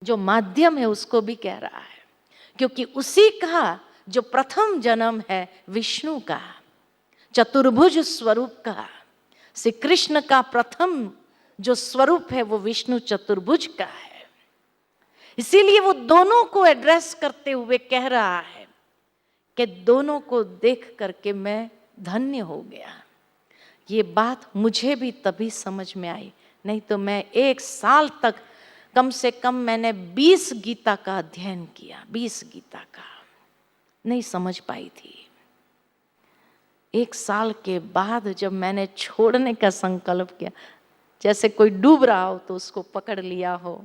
जो माध्यम है उसको भी कह रहा है, क्योंकि उसी का जो प्रथम जन्म है विष्णु का, चतुर्भुज स्वरूप का। श्री कृष्ण का प्रथम जो स्वरूप है वो विष्णु चतुर्भुज का है। इसीलिए वो दोनों को एड्रेस करते हुए कह रहा है कि दोनों को देख करके मैं धन्य हो गया। ये बात मुझे भी तभी समझ में आई, नहीं तो मैं 1 साल तक कम से कम मैंने 20 गीता का अध्ययन किया, 20 गीता का, नहीं समझ पाई थी। 1 साल के बाद जब मैंने छोड़ने का संकल्प किया, जैसे कोई डूब रहा हो तो उसको पकड़ लिया हो,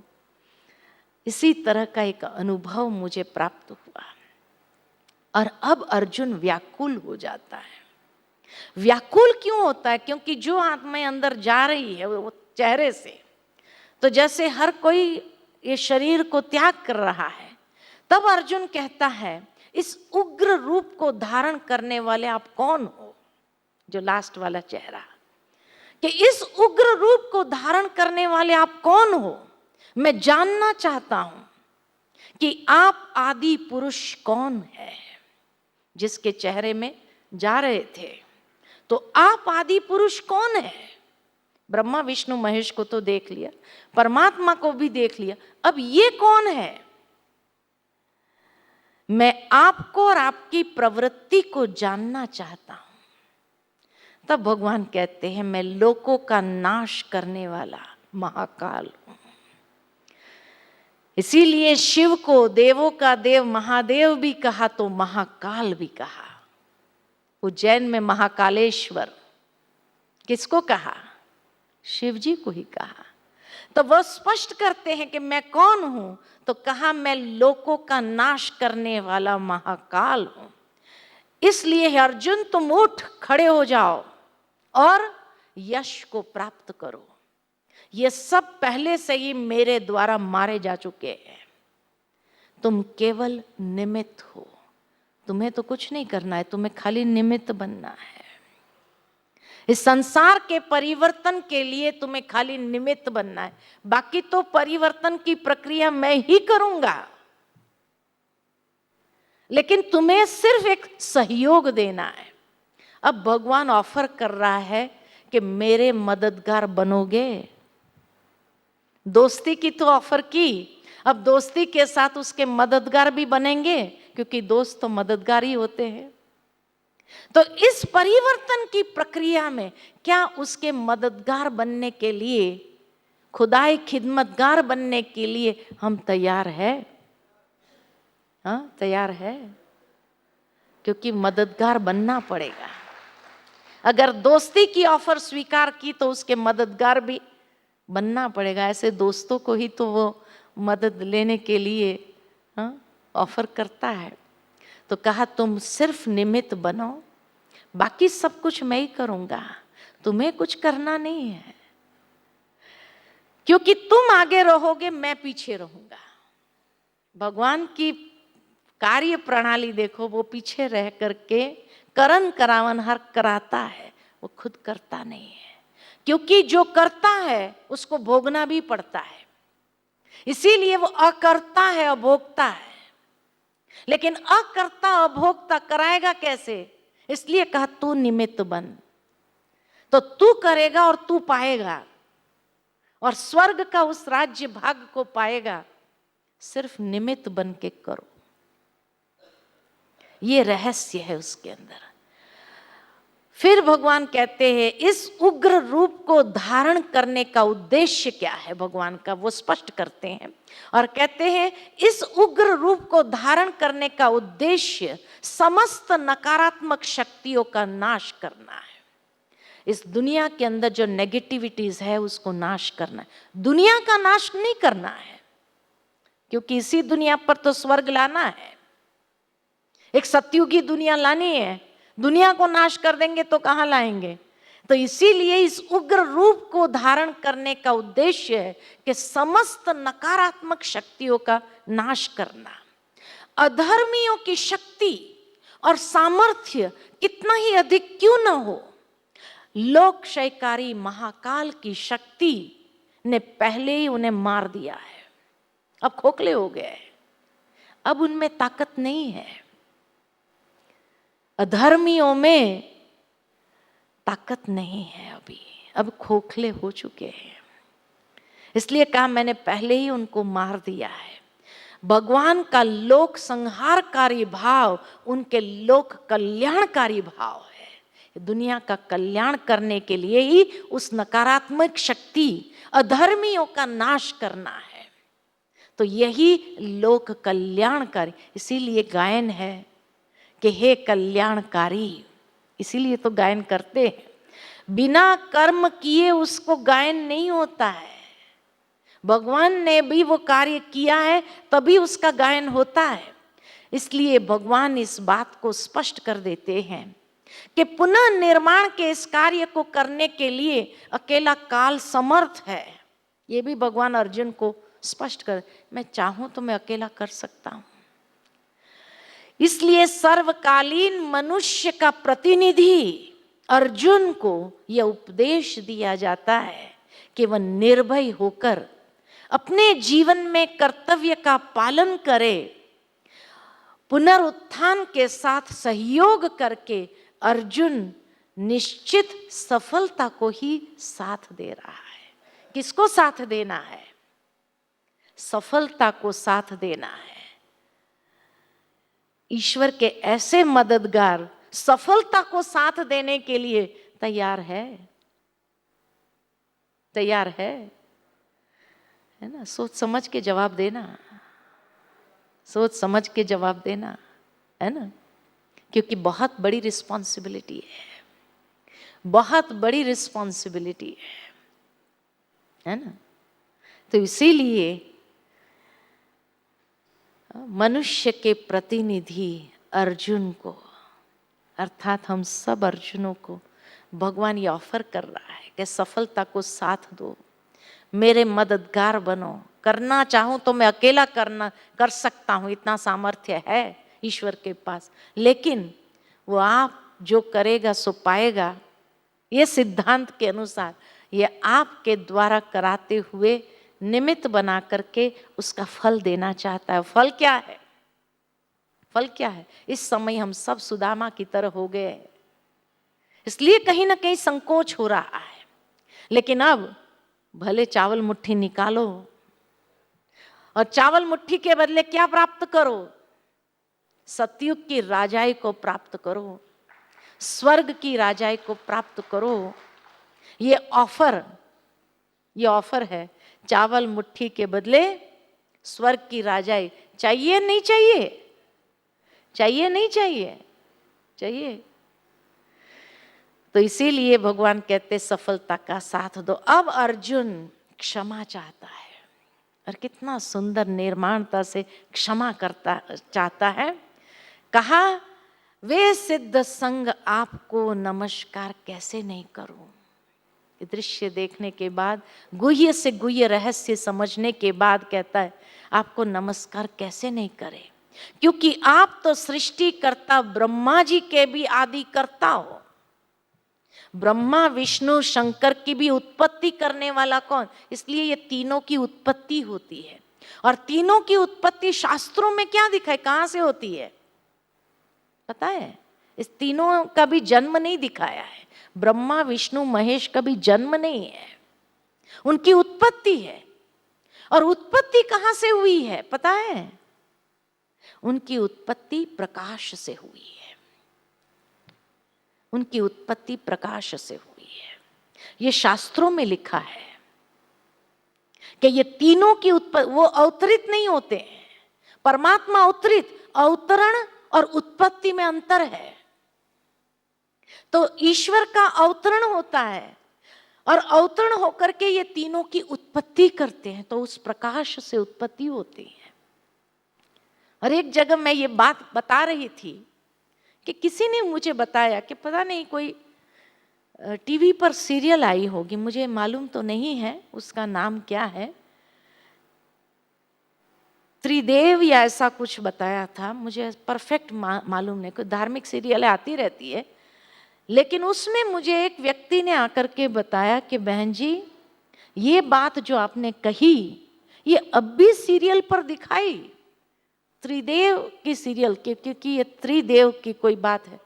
इसी तरह का एक अनुभव मुझे प्राप्त हुआ। और अब अर्जुन व्याकुल हो जाता है। व्याकुल क्यों होता है? क्योंकि जो आत्मा अंदर जा रही है वो चेहरे से, तो जैसे हर कोई ये शरीर को त्याग कर रहा है, तब अर्जुन कहता है इस उग्र रूप को धारण करने वाले आप कौन हो? जो लास्ट वाला चेहरा, कि इस उग्र रूप को धारण करने वाले आप कौन हो? मैं जानना चाहता हूं कि आप आदि पुरुष कौन है? जिसके चेहरे में जा रहे थे, तो आप आदि पुरुष कौन है? ब्रह्मा विष्णु महेश को तो देख लिया, परमात्मा को भी देख लिया, अब ये कौन है? मैं आपको और आपकी प्रवृत्ति को जानना चाहता हूं। तब भगवान कहते हैं मैं लोकों का नाश करने वाला महाकाल हूं। इसीलिए शिव को देवों का देव महादेव भी कहा तो महाकाल भी कहा। उज्जैन में महाकालेश्वर किसको कहा? शिव जी को ही कहा। तो वह स्पष्ट करते हैं कि मैं कौन हूं, तो कहा मैं लोकों का नाश करने वाला महाकाल हूं। इसलिए अर्जुन तुम उठ खड़े हो जाओ और यश को प्राप्त करो। ये सब पहले से ही मेरे द्वारा मारे जा चुके हैं। तुम केवल निमित्त हो, तुम्हें तो कुछ नहीं करना है, तुम्हें खाली निमित्त बनना है। इस संसार के परिवर्तन के लिए तुम्हें खाली निमित्त बनना है, बाकी तो परिवर्तन की प्रक्रिया मैं ही करूंगा, लेकिन तुम्हें सिर्फ एक सहयोग देना है। अब भगवान ऑफर कर रहा है कि मेरे मददगार बनोगे। दोस्ती की तो ऑफर की, अब दोस्ती के साथ उसके मददगार भी बनेंगे, क्योंकि दोस्त तो मददगार ही होते हैं। तो इस परिवर्तन की प्रक्रिया में क्या उसके मददगार बनने के लिए, खुदाई खिदमतगार बनने के लिए हम तैयार है? हाँ, तैयार है, क्योंकि मददगार बनना पड़ेगा। अगर दोस्ती की ऑफर स्वीकार की तो उसके मददगार भी बनना पड़ेगा। ऐसे दोस्तों को ही तो वो मदद लेने के लिए ऑफर करता है। तो कहा तुम सिर्फ निमित्त बनो, बाकी सब कुछ मैं ही करूंगा, तुम्हें कुछ करना नहीं है, क्योंकि तुम आगे रहोगे मैं पीछे रहूंगा। भगवान की कार्य प्रणाली देखो, वो पीछे रह करके करन करावन हर कराता है, वो खुद करता नहीं है, क्योंकि जो करता है उसको भोगना भी पड़ता है। इसीलिए वो अकर्ता है, अभोक्ता है। लेकिन अकर्ता अभोक्ता कराएगा कैसे? इसलिए कहा तू निमित्त बन, तो तू करेगा और तू पाएगा, और स्वर्ग का उस राज्य भाग को पाएगा। सिर्फ निमित्त बन के करो, ये रहस्य है उसके अंदर। फिर भगवान कहते हैं इस उग्र रूप को धारण करने का उद्देश्य क्या है भगवान का, वो स्पष्ट करते हैं और कहते हैं इस उग्र रूप को धारण करने का उद्देश्य समस्त नकारात्मक शक्तियों का नाश करना है। इस दुनिया के अंदर जो नेगेटिविटीज है उसको नाश करना है, दुनिया का नाश नहीं करना है, क्योंकि इसी दुनिया पर तो स्वर्ग लाना है, एक सतयुगी दुनिया लानी है। दुनिया को नाश कर देंगे तो कहां लाएंगे? तो इसीलिए इस उग्र रूप को धारण करने का उद्देश्य है कि समस्त नकारात्मक शक्तियों का नाश करना। अधर्मियों की शक्ति और सामर्थ्य कितना ही अधिक क्यों न हो, लोकक्षयकारी महाकाल की शक्ति ने पहले ही उन्हें मार दिया है। अब खोखले हो गए, अब उनमें ताकत नहीं है। अधर्मियों में ताकत नहीं है अभी, अब खोखले हो चुके हैं। इसलिए कहा मैंने पहले ही उनको मार दिया है। भगवान का लोक संहारकारी भाव उनके लोक कल्याणकारी भाव है। दुनिया का कल्याण करने के लिए ही उस नकारात्मक शक्ति अधर्मियों का नाश करना है। तो यही लोक कल्याणकारी, इसीलिए गायन है कि हे कल्याणकारी, इसीलिए तो गायन करते हैं। बिना कर्म किए उसको गायन नहीं होता है। भगवान ने भी वो कार्य किया है तभी उसका गायन होता है। इसलिए भगवान इस बात को स्पष्ट कर देते हैं कि पुनः निर्माण के इस कार्य को करने के लिए अकेला काल समर्थ है। ये भी भगवान अर्जुन को स्पष्ट कर, मैं चाहूं तो मैं अकेला कर सकता हूं। इसलिए सर्वकालीन मनुष्य का प्रतिनिधि अर्जुन को यह उपदेश दिया जाता है कि वह निर्भय होकर अपने जीवन में कर्तव्य का पालन करे, पुनरुत्थान के साथ सहयोग करके अर्जुन निश्चित सफलता को ही साथ दे रहा है। किसको साथ देना है? सफलता को साथ देना है। ईश्वर के ऐसे मददगार सफलता को साथ देने के लिए तैयार है, तैयार है ना? सोच समझ के जवाब देना, सोच समझ के जवाब देना, है ना? क्योंकि बहुत बड़ी रिस्पॉन्सिबिलिटी है, बहुत बड़ी रिस्पॉन्सिबिलिटी है ना? तो इसीलिए मनुष्य के प्रतिनिधि अर्जुन को, अर्थात हम सब अर्जुनों को भगवान ये ऑफर कर रहा है कि सफलता को साथ दो, मेरे मददगार बनो। करना चाहूं तो मैं अकेला कर सकता हूं, इतना सामर्थ्य है ईश्वर के पास, लेकिन वो आप जो करेगा सो पाएगा, ये सिद्धांत के अनुसार ये आपके द्वारा कराते हुए निमित्त बना करके उसका फल देना चाहता है। फल क्या है? फल क्या है? इस समय हम सब सुदामा की तरह हो गए, इसलिए कहीं ना कहीं संकोच हो रहा है। लेकिन अब भले चावल मुट्ठी निकालो और चावल मुट्ठी के बदले क्या प्राप्त करो? सतयुग की राजाई को प्राप्त करो, स्वर्ग की राजाई को प्राप्त करो। ये ऑफर है। चावल मुट्ठी के बदले स्वर्ग की राजाई। चाहिए नहीं चाहिए? चाहिए नहीं चाहिए? चाहिए। तो इसीलिए भगवान कहते सफलता का साथ दो। अब अर्जुन क्षमा चाहता है, और कितना सुंदर निर्माणता से क्षमा करता चाहता है। कहा, वे सिद्ध संग आपको नमस्कार कैसे नहीं करूं। दृश्य देखने के बाद, गुह्य से गुह्य रहस्य समझने के बाद कहता है आपको नमस्कार कैसे नहीं करे, क्योंकि आप तो सृष्टिकर्ता ब्रह्मा जी के भी आदि कर्ता हो। ब्रह्मा विष्णु शंकर की भी उत्पत्ति करने वाला कौन? इसलिए ये तीनों की उत्पत्ति होती है। और तीनों की उत्पत्ति शास्त्रों में क्या दिखाई, कहां से होती है पता है? इस तीनों का भी जन्म नहीं दिखाया है। ब्रह्मा विष्णु महेश का भी जन्म नहीं है, उनकी उत्पत्ति है। और उत्पत्ति कहां से हुई है पता है? उनकी उत्पत्ति प्रकाश से हुई है। उनकी उत्पत्ति प्रकाश से हुई है। ये शास्त्रों में लिखा है कि ये तीनों की उत्पत्ति, वो अवतरित नहीं होते हैं। परमात्मा अवतरित, अवतरण और उत्पत्ति में अंतर है। तो ईश्वर का अवतरण होता है और अवतरण होकर के ये तीनों की उत्पत्ति करते हैं, तो उस प्रकाश से उत्पत्ति होती है। और एक जगह मैं ये बात बता रही थी कि किसी ने मुझे बताया कि पता नहीं कोई टीवी पर सीरियल आई होगी, मुझे मालूम तो नहीं है उसका नाम क्या है, त्रिदेव या ऐसा कुछ बताया था, मुझे परफेक्ट मालूम नहीं। कोई धार्मिक सीरियल आती रहती है, लेकिन उसमें मुझे एक व्यक्ति ने आकर के बताया कि बहन जी ये बात जो आपने कही ये अब भी सीरियल पर दिखाई, त्रिदेव की सीरियल, क्योंकि ये त्रिदेव की कोई बात है,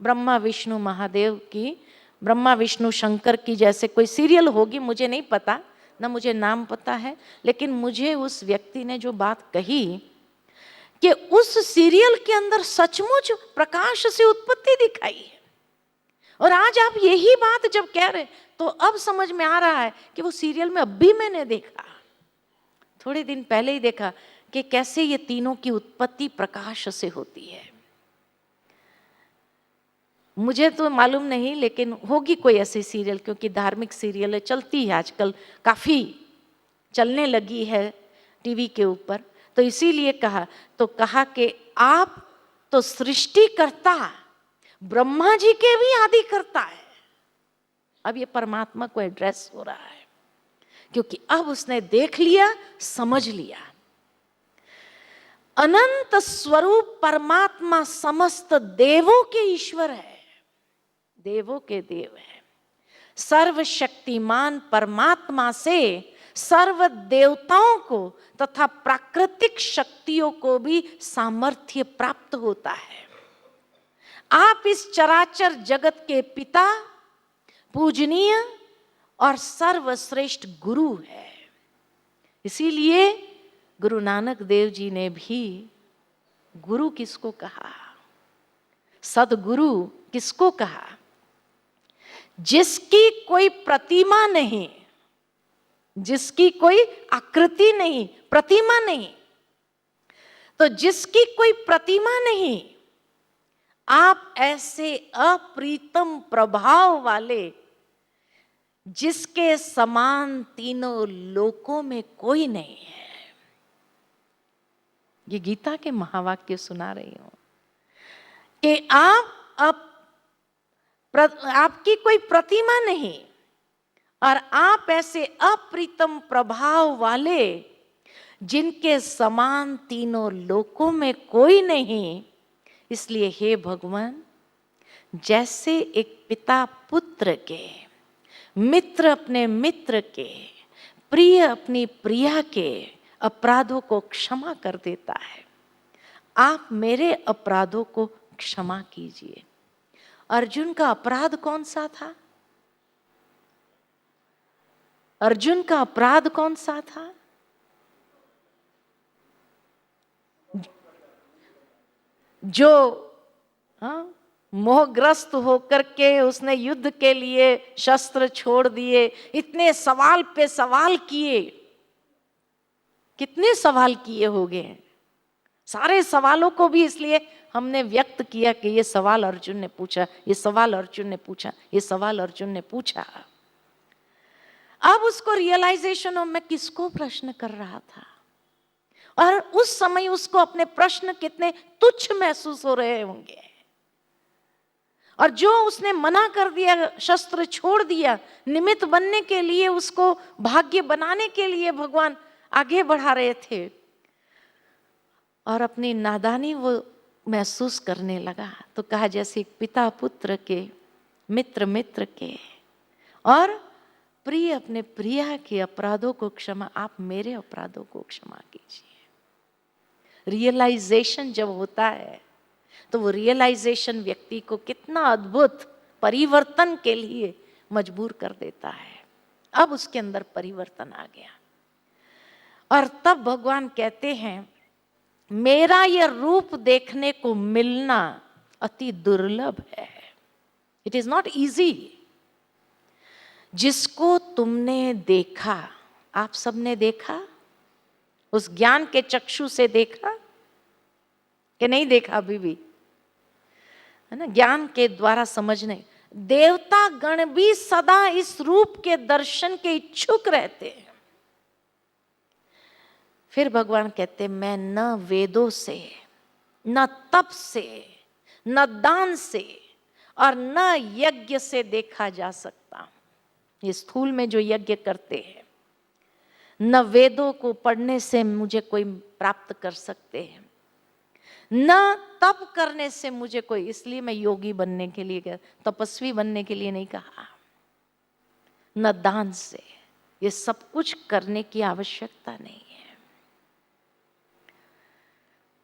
ब्रह्मा विष्णु महादेव की, ब्रह्मा विष्णु शंकर की जैसे कोई सीरियल होगी, मुझे नहीं पता, ना मुझे नाम पता है, लेकिन मुझे उस व्यक्ति ने जो बात कही कि उस सीरियल के अंदर सचमुच प्रकाश से उत्पत्ति दिखाई है। और आज आप यही बात जब कह रहे तो अब समझ में आ रहा है कि वो सीरियल में अब भी मैंने देखा, थोड़े दिन पहले ही देखा कि कैसे ये तीनों की उत्पत्ति प्रकाश से होती है। मुझे तो मालूम नहीं, लेकिन होगी कोई ऐसी सीरियल, क्योंकि धार्मिक सीरियल चलती है आजकल, काफी चलने लगी है टीवी के ऊपर, तो इसीलिए कहा कि आप तो सृष्टिकर्ता ब्रह्मा जी के भी आदि करता है। अब ये परमात्मा को एड्रेस हो रहा है, क्योंकि अब उसने देख लिया, समझ लिया। अनंत स्वरूप परमात्मा समस्त देवों के ईश्वर है, देवों के देव है। सर्वशक्तिमान परमात्मा से सर्व देवताओं को तथा प्राकृतिक शक्तियों को भी सामर्थ्य प्राप्त होता है। आप इस चराचर जगत के पिता, पूजनीय और सर्वश्रेष्ठ गुरु है। इसीलिए गुरु नानक देव जी ने भी गुरु किसको कहा, सदगुरु किसको कहा? जिसकी कोई प्रतिमा नहीं, जिसकी कोई आकृति नहीं, प्रतिमा नहीं, तो जिसकी कोई प्रतिमा नहीं, आप ऐसे अप्रीतम प्रभाव वाले, जिसके समान तीनों लोकों में कोई नहीं है। ये गीता के महावाक्य सुना रही हूं कि आपकी कोई प्रतिमा नहीं और आप ऐसे अप्रीतम प्रभाव वाले, जिनके समान तीनों लोकों में कोई नहीं। इसलिए हे भगवान, जैसे एक पिता पुत्र के, मित्र अपने मित्र के, प्रिय अपनी प्रिया के अपराधों को क्षमा कर देता है, आप मेरे अपराधों को क्षमा कीजिए। अर्जुन का अपराध कौन सा था? अर्जुन का अपराध कौन सा था? जो मोहग्रस्त होकर के उसने युद्ध के लिए शस्त्र छोड़ दिए, इतने सवाल पे सवाल किए, कितने सवाल किए हो गए, सारे सवालों को भी इसलिए हमने व्यक्त किया कि ये सवाल अर्जुन ने पूछा, ये सवाल अर्जुन ने पूछा, ये सवाल अर्जुन ने पूछा। अब उसको रियलाइजेशन हो मैं किसको प्रश्न कर रहा था, और उस समय उसको अपने प्रश्न कितने तुच्छ महसूस हो रहे होंगे। और जो उसने मना कर दिया, शस्त्र छोड़ दिया, निमित्त बनने के लिए, उसको भाग्य बनाने के लिए भगवान आगे बढ़ा रहे थे, और अपनी नादानी वो महसूस करने लगा। तो कहा जैसे एक पिता पुत्र के, मित्र मित्र के और प्रिय अपने प्रिया के अपराधों को क्षमा, आप मेरे अपराधों को क्षमा कीजिए। रियलाइजेशन जब होता है तो वो रियलाइजेशन व्यक्ति को कितना अद्भुत परिवर्तन के लिए मजबूर कर देता है। अब उसके अंदर परिवर्तन आ गया, और तब भगवान कहते हैं मेरा यह रूप देखने को मिलना अति दुर्लभ है। It is not easy. जिसको तुमने देखा, आप सबने देखा, उस ज्ञान के चक्षु से देखा कि नहीं देखा? अभी भी है ना, ज्ञान के द्वारा समझने। देवता गण भी सदा इस रूप के दर्शन के इच्छुक रहते हैं। फिर भगवान कहते मैं न वेदों से, न तप से, न दान से और न यज्ञ से देखा जा सकता। ये स्थूल में जो यज्ञ करते हैं, न वेदों को पढ़ने से मुझे कोई प्राप्त कर सकते हैं, न तप करने से मुझे कोई, इसलिए मैं योगी बनने के लिए, तपस्वी बनने के लिए नहीं कहा, न दान से, ये सब कुछ करने की आवश्यकता नहीं है।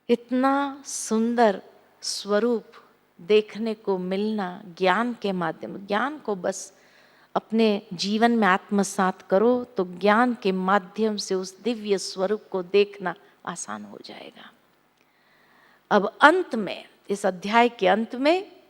इतना सुंदर स्वरूप देखने को मिलना ज्ञान के माध्यम, ज्ञान को बस अपने जीवन में आत्मसात करो तो ज्ञान के माध्यम से उस दिव्य स्वरूप को देखना आसान हो जाएगा। अब अंत में, इस अध्याय के अंत में